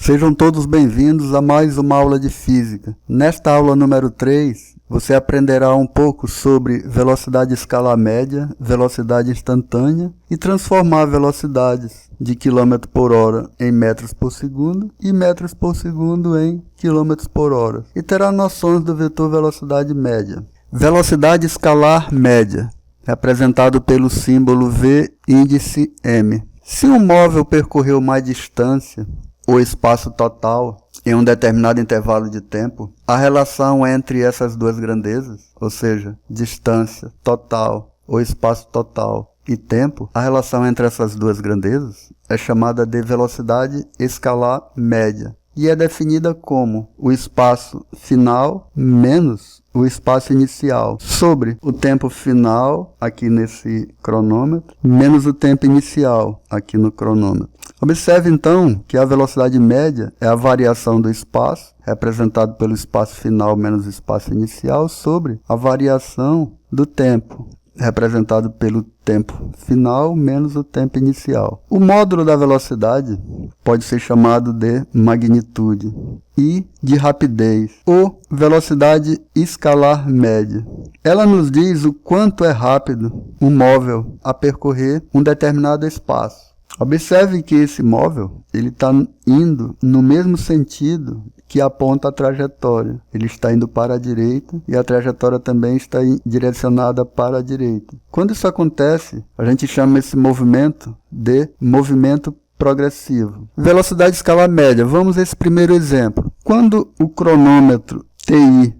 Sejam todos bem-vindos a mais uma aula de física. Nesta aula número 3, você aprenderá um pouco sobre velocidade escalar média, velocidade instantânea e transformar velocidades de km por hora em metros por segundo e metros por segundo em km por hora. E terá noções do vetor velocidade média. Velocidade escalar média, representado pelo símbolo V índice m. Se um móvel percorreu mais distância, ou espaço total, em um determinado intervalo de tempo, a relação entre essas duas grandezas, ou seja, distância total ou espaço total e tempo, a relação entre essas duas grandezas é chamada de velocidade escalar média e é definida como o espaço final menos o espaço inicial sobre o tempo final, aqui nesse cronômetro, menos o tempo inicial, aqui no cronômetro. Observe então que a velocidade média é a variação do espaço, representado pelo espaço final menos o espaço inicial, sobre a variação do tempo, representado pelo tempo final menos o tempo inicial. O módulo da velocidade pode ser chamado de magnitude e de rapidez, ou velocidade escalar média. Ela nos diz o quanto é rápido um móvel a percorrer um determinado espaço. Observe que esse móvel está indo no mesmo sentido que aponta a trajetória. Ele está indo para a direita e a trajetória também está direcionada para a direita. Quando isso acontece, a gente chama esse movimento de movimento progressivo. Velocidade escalar média. Vamos a esse primeiro exemplo. Quando o cronômetro TI,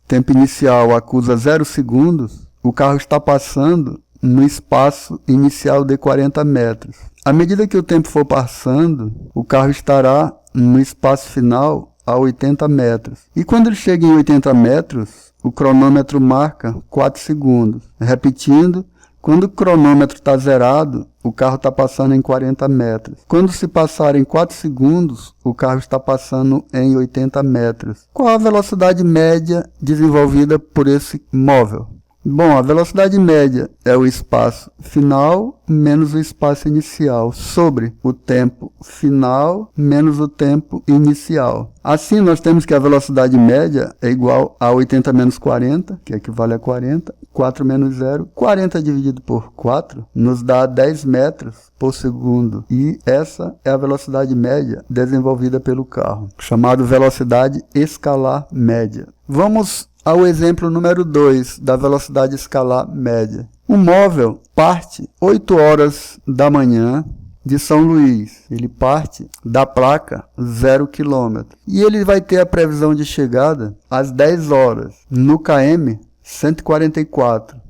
tempo inicial, acusa 0 segundos, o carro está passando no espaço inicial de 40 metros. À medida que o tempo for passando, o carro estará no espaço final a 80 metros. E quando ele chega em 80 metros, o cronômetro marca 4 segundos. Repetindo, quando o cronômetro está zerado, o carro está passando em 40 metros. Quando se passar em 4 segundos, o carro está passando em 80 metros. Qual a velocidade média desenvolvida por esse móvel? Bom, a velocidade média é o espaço final menos o espaço inicial sobre o tempo final menos o tempo inicial. Assim, nós temos que a velocidade média é igual a 80 menos 40, que equivale a 40, 4 menos 0. 40 dividido por 4 nos dá 10 metros por segundo. E essa é a velocidade média desenvolvida pelo carro, chamado velocidade escalar média. Vamos ao exemplo número 2 da velocidade escalar média. Um móvel parte 8 horas da manhã de São Luís. Ele parte da placa 0 km. E ele vai ter a previsão de chegada às 10 horas no km 144.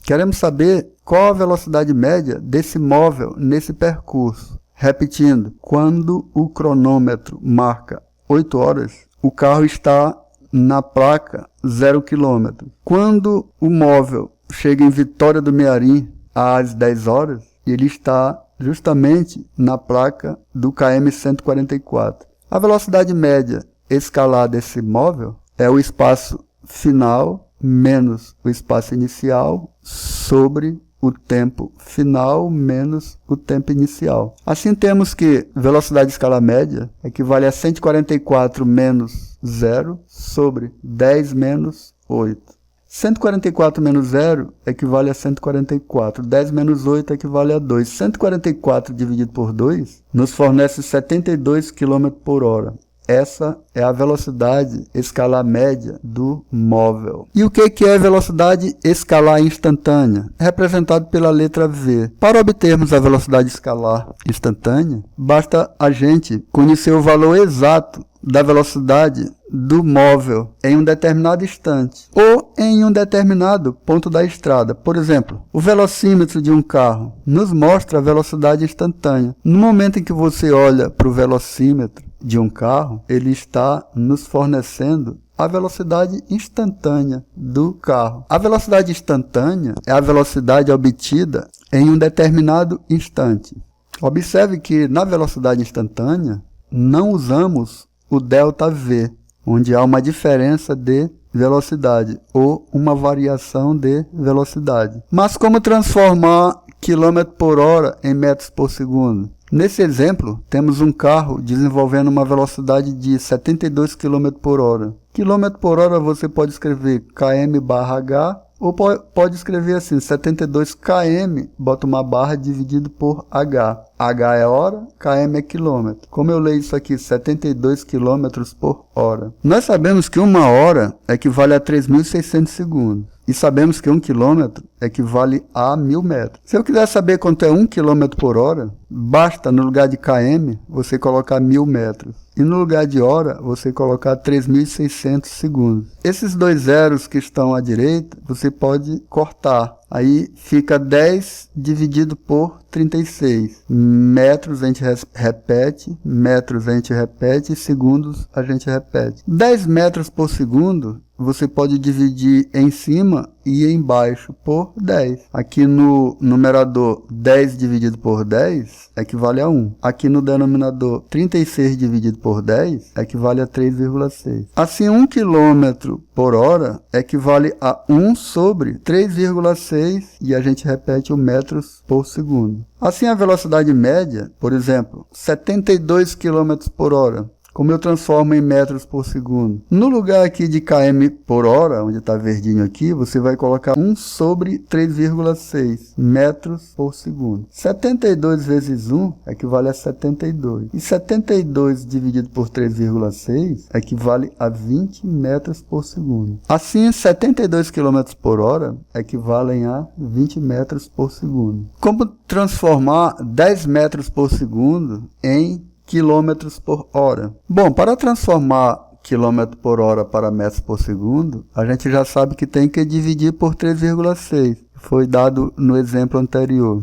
Queremos saber qual a velocidade média desse móvel nesse percurso. Repetindo, quando o cronômetro marca 8 horas, o carro está na placa 0 km. Quando o móvel chega em Vitória do Mearim às 10 horas, ele está justamente na placa do km 144. A velocidade média escalar desse móvel é o espaço final menos o espaço inicial sobre o tempo final menos o tempo inicial. Assim temos que velocidade escalar média equivale a 144 menos 0 sobre 10 menos 8. 144 menos 0 equivale a 144. 10 menos 8 equivale a 2. 144 dividido por 2 nos fornece 72 km por hora. Essa é a velocidade escalar média do móvel. E o que é velocidade escalar instantânea? É representado pela letra V. Para obtermos a velocidade escalar instantânea, basta a gente conhecer o valor exato da velocidade do móvel em um determinado instante ou em um determinado ponto da estrada. Por exemplo, o velocímetro de um carro nos mostra a velocidade instantânea. No momento em que você olha para o velocímetro de um carro, ele está nos fornecendo a velocidade instantânea do carro. A velocidade instantânea é a velocidade obtida em um determinado instante. Observe que na velocidade instantânea não usamos o ΔV, onde há uma diferença de velocidade ou uma variação de velocidade. Mas como transformar km por hora em metros por segundo? Nesse exemplo, temos um carro desenvolvendo uma velocidade de 72 km por hora. Quilômetro por hora você pode escrever km/h, ou pode escrever assim, 72 km, bota uma barra dividido por h. H é hora, km é quilômetro. Como eu leio isso aqui, 72 km por hora. Nós sabemos que uma hora equivale a 3.600 segundos. E sabemos que 1 quilômetro equivale a 1.000 metros. Se eu quiser saber quanto é 1 km por hora, basta no lugar de km você colocar 1.000 metros. E no lugar de hora você colocar 3.600 segundos. Esses dois zeros que estão à direita, você pode cortar. Aí fica 10 dividido por 36. Metros a gente repete, metros a gente repete, segundos a gente repete. 10 metros por segundo você pode dividir em cima e embaixo por 10. Aqui no numerador, 10 dividido por 10 equivale a 1. Aqui no denominador, 36 dividido por 10 equivale a 3,6. Assim, 1 km por hora equivale a 1 sobre 3,6 e a gente repete o metros por segundo. Assim, a velocidade média, por exemplo, 72 km por hora. Como eu transformo em metros por segundo? No lugar aqui de km por hora, onde está verdinho aqui, você vai colocar 1 sobre 3,6 metros por segundo. 72 vezes 1 equivale a 72. E 72 dividido por 3,6 equivale a 20 metros por segundo. Assim, 72 km por hora equivalem a 20 metros por segundo. Como transformar 10 metros por segundo em quilômetros por hora? Bom, para transformar quilômetro por hora para metros por segundo, a gente já sabe que tem que dividir por 3,6. Foi dado no exemplo anterior.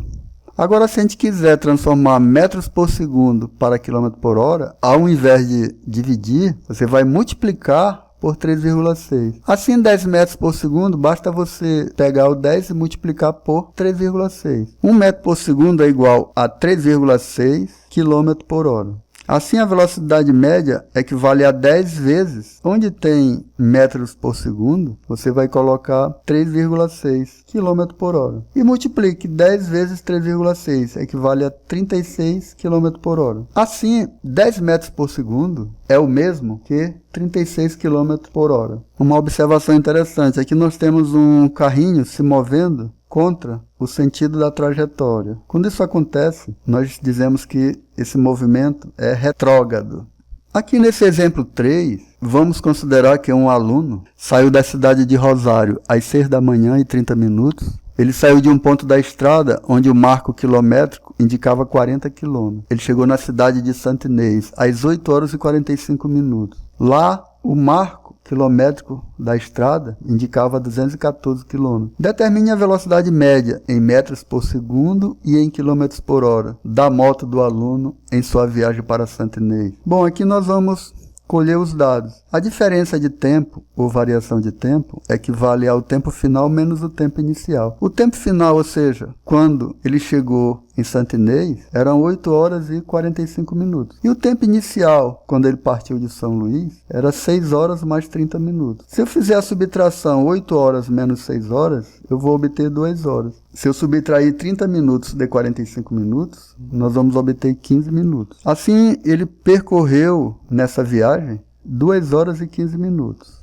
Agora, se a gente quiser transformar metros por segundo para quilômetro por hora, ao invés de dividir, você vai multiplicar por 3,6. Assim, 10 metros por segundo, basta você pegar o 10 e multiplicar por 3,6. 1 metro por segundo é igual a 3,6 km por hora. Assim, a velocidade média equivale a 10 vezes. Onde tem metros por segundo, você vai colocar 3,6 km por hora. E multiplique 10 vezes 3,6, equivale a 36 km por hora. Assim, 10 metros por segundo é o mesmo que 36 km por hora. Uma observação interessante, aqui nós temos um carrinho se movendo contra o sentido da trajetória. Quando isso acontece, nós dizemos que esse movimento é retrógrado. Aqui nesse exemplo 3, vamos considerar que um aluno saiu da cidade de Rosário às 6 da manhã e 30 minutos. Ele saiu de um ponto da estrada onde o marco quilométrico indicava 40 km. Ele chegou na cidade de Santo Inês às 8 horas e 45 minutos. Lá, o marco quilométrico da estrada indicava 214 km. Determine a velocidade média em metros por segundo e em quilômetros por hora da moto do aluno em sua viagem para Santo Inês. Bom, aqui nós vamos colher os dados. A diferença de tempo, ou variação de tempo, equivale ao tempo final menos o tempo inicial. O tempo final, ou seja, quando ele chegou em Santo Inês, eram 8 horas e 45 minutos. E o tempo inicial, quando ele partiu de São Luís, era 6 horas mais 30 minutos. Se eu fizer a subtração 8 horas menos 6 horas, eu vou obter 2 horas. Se eu subtrair 30 minutos de 45 minutos, nós vamos obter 15 minutos. Assim, ele percorreu nessa viagem 2 horas e 15 minutos.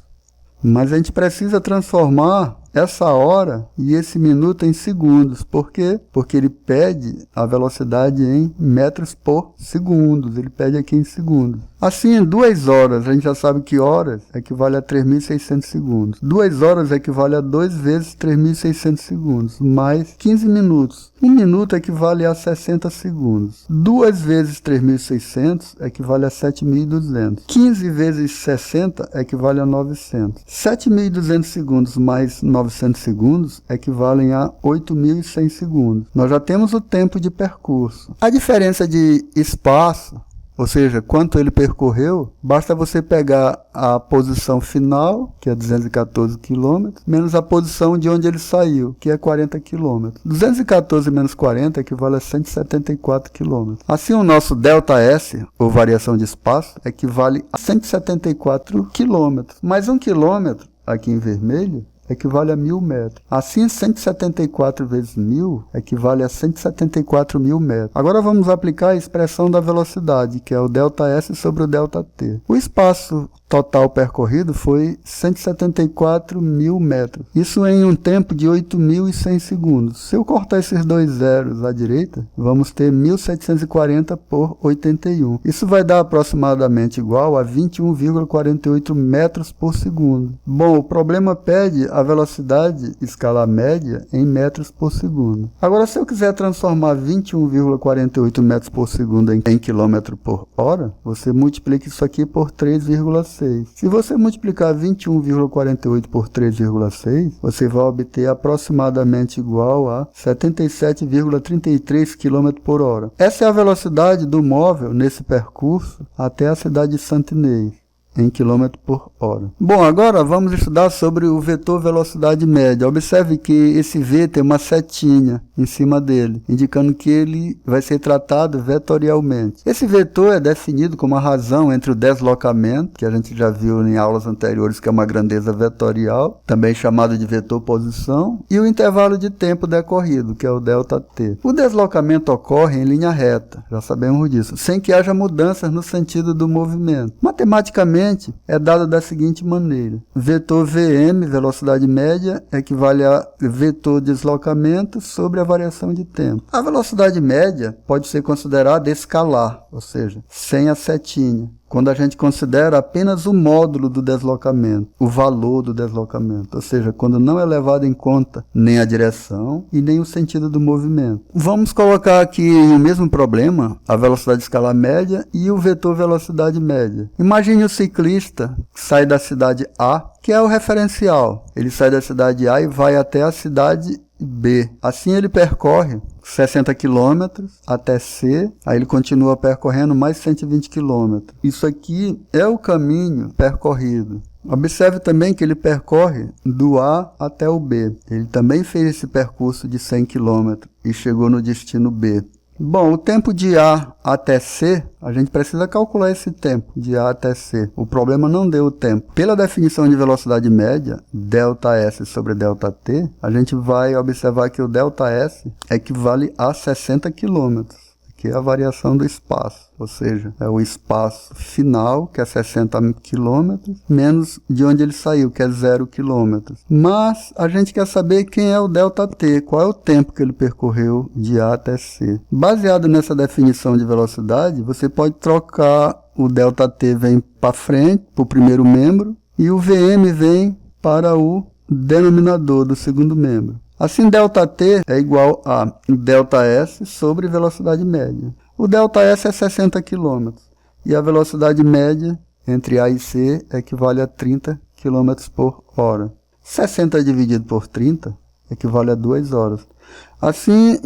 Mas a gente precisa transformar essa hora e esse minuto em segundos. Por quê? Porque ele pede a velocidade em metros por segundos. Ele pede aqui em segundos. Assim, em 2 horas, a gente já sabe que horas equivale a 3.600 segundos. 2 horas equivale a 2 vezes 3.600 segundos, mais 15 minutos. 1 minuto equivale a 60 segundos. 2 vezes 3.600 equivale a 7.200. 15 vezes 60 equivale a 900. 7.200 segundos mais 900 segundos equivalem a 8.100 segundos. Nós já temos o tempo de percurso. A diferença de espaço, ou seja, quanto ele percorreu, basta você pegar a posição final, que é 214 km, menos a posição de onde ele saiu, que é 40 km. 214 menos 40 equivale a 174 km. Assim, o nosso ΔS, ou variação de espaço, equivale a 174 km. Mais 1 km, aqui em vermelho, equivale a 1.000 metros. Assim, 174 vezes 1.000 equivale a 174.000 metros. Agora vamos aplicar a expressão da velocidade, que é o ΔS sobre o ΔT. O espaço total percorrido foi 174.000 metros. Isso em um tempo de 8.100 segundos. Se eu cortar esses dois zeros à direita, vamos ter 1.740 por 81. Isso vai dar aproximadamente igual a 21,48 metros por segundo. Bom, o problema pede a velocidade escalar média em metros por segundo. Agora, se eu quiser transformar 21,48 metros por segundo em quilômetro por hora, você multiplica isso aqui por 3,6. Se você multiplicar 21,48 por 3,6, você vai obter aproximadamente igual a 77,33 km por hora. Essa é a velocidade do móvel nesse percurso até a cidade de Santinês, em km por hora. Bom, agora vamos estudar sobre o vetor velocidade média. Observe que esse V tem uma setinha em cima dele, indicando que ele vai ser tratado vetorialmente. Esse vetor é definido como a razão entre o deslocamento, que a gente já viu em aulas anteriores, que é uma grandeza vetorial, também chamado de vetor posição, e o intervalo de tempo decorrido, que é o ΔT. O deslocamento ocorre em linha reta, já sabemos disso, sem que haja mudanças no sentido do movimento. Matematicamente, é dado da seguinte maneira: vetor Vm, velocidade média, equivale a vetor deslocamento sobre a variação de tempo. A velocidade média pode ser considerada escalar, ou seja, sem a setinha, quando a gente considera apenas o módulo do deslocamento, o valor do deslocamento, ou seja, quando não é levado em conta nem a direção e nem o sentido do movimento. Vamos colocar aqui o mesmo problema, a velocidade escalar média e o vetor velocidade média. Imagine o ciclista que sai da cidade A, que é o referencial. Ele sai da cidade A e vai até a cidade B. Assim ele percorre 60 km até C, aí ele continua percorrendo mais 120 km. Isso aqui é o caminho percorrido. Observe também que ele percorre do A até o B. Ele também fez esse percurso de 100 km e chegou no destino B. Bom, o tempo de A até C, a gente precisa calcular esse tempo de A até C. O problema não deu o tempo. Pela definição de velocidade média, ΔS sobre ΔT, a gente vai observar que o ΔS equivale a 60 km, que é a variação do espaço. Ou seja, é o espaço final, que é 60 km, menos de onde ele saiu, que é 0 km. Mas a gente quer saber quem é o ΔT, qual é o tempo que ele percorreu de A até C. Baseado nessa definição de velocidade, você pode trocar o ΔT vem para frente, para o primeiro membro, e o Vm vem para o denominador do segundo membro. Assim, ΔT é igual a ΔS sobre velocidade média. O ΔS é 60 km e a velocidade média entre A e C equivale a 30 km por hora. 60 dividido por 30 equivale a 2 horas. Assim,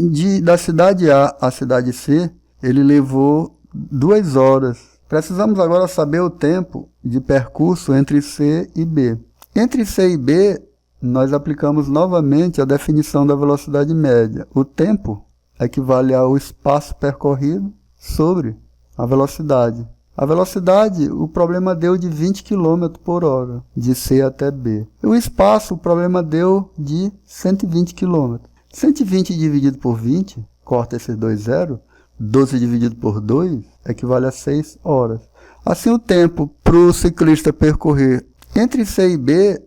da cidade A à cidade C, ele levou 2 horas. Precisamos agora saber o tempo de percurso entre C e B. Entre C e B, nós aplicamos novamente a definição da velocidade média. O tempo equivale ao espaço percorrido sobre a velocidade. A velocidade, o problema deu de 20 km por hora, de C até B. E o espaço, o problema deu de 120 km. 120 dividido por 20, corta esses dois zeros, 12 dividido por 2, equivale a 6 horas. Assim, o tempo para o ciclista percorrer entre C e B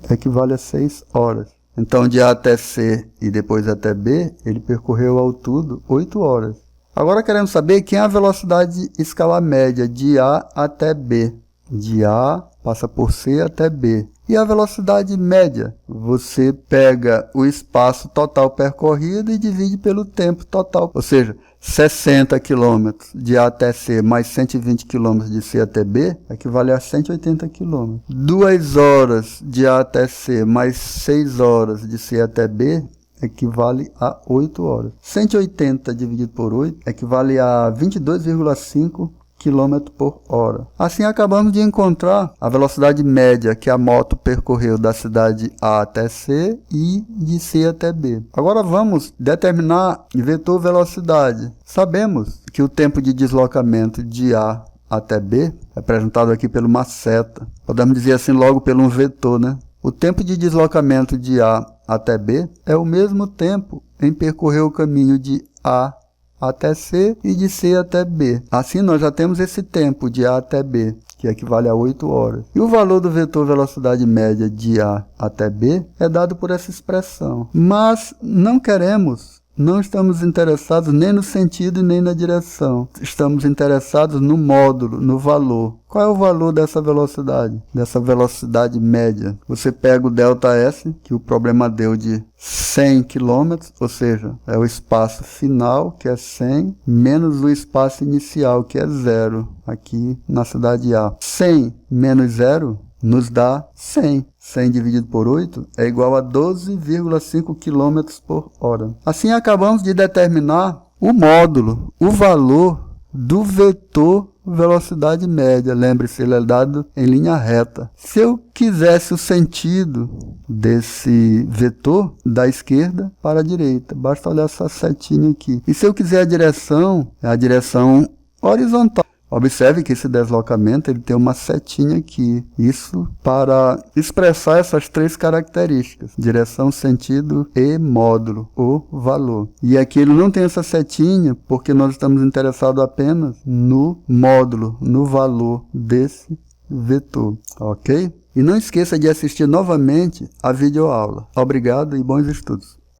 equivale a 6 horas. Então, de A até C e depois até B, ele percorreu ao todo 8 horas. Agora queremos saber quem é a velocidade escalar média de A até B. De A passa por C até B. E a velocidade média? Você pega o espaço total percorrido e divide pelo tempo total. Ou seja, 60 km de A até C mais 120 km de C até B equivale a 180 km. 2 horas de A até C mais 6 horas de C até B equivale a 8 horas. 180 dividido por 8 equivale a 22,5 km por hora. Assim, acabamos de encontrar a velocidade média que a moto percorreu da cidade A até C e de C até B. Agora vamos determinar vetor velocidade. Sabemos que o tempo de deslocamento de A até B é representado aqui por uma seta. Podemos dizer assim logo pelo um vetor, né? O tempo de deslocamento de A até B é o mesmo tempo em percorrer o caminho de A até C e de C até B. Assim, nós já temos esse tempo de A até B, que equivale a 8 horas. E o valor do vetor velocidade média de A até B é dado por essa expressão. Mas não estamos interessados nem no sentido e nem na direção. Estamos interessados no módulo, no valor. Qual é o valor dessa velocidade média? Você pega o ΔS, que o problema deu de 100 km, ou seja, é o espaço final, que é 100, menos o espaço inicial, que é 0, aqui na cidade A. 100 menos 0 nos dá 100. 100 dividido por 8 é igual a 12,5 km por hora. Assim, acabamos de determinar o módulo, o valor do vetor velocidade média. Lembre-se, ele é dado em linha reta. Se eu quisesse o sentido desse vetor, da esquerda para a direita, basta olhar essa setinha aqui. E se eu quiser a direção, é a direção horizontal. Observe que esse deslocamento ele tem uma setinha aqui, isso para expressar essas três características, direção, sentido e módulo, ou valor. E aqui ele não tem essa setinha porque nós estamos interessados apenas no módulo, no valor desse vetor, ok? E não esqueça de assistir novamente a videoaula. Obrigado e bons estudos.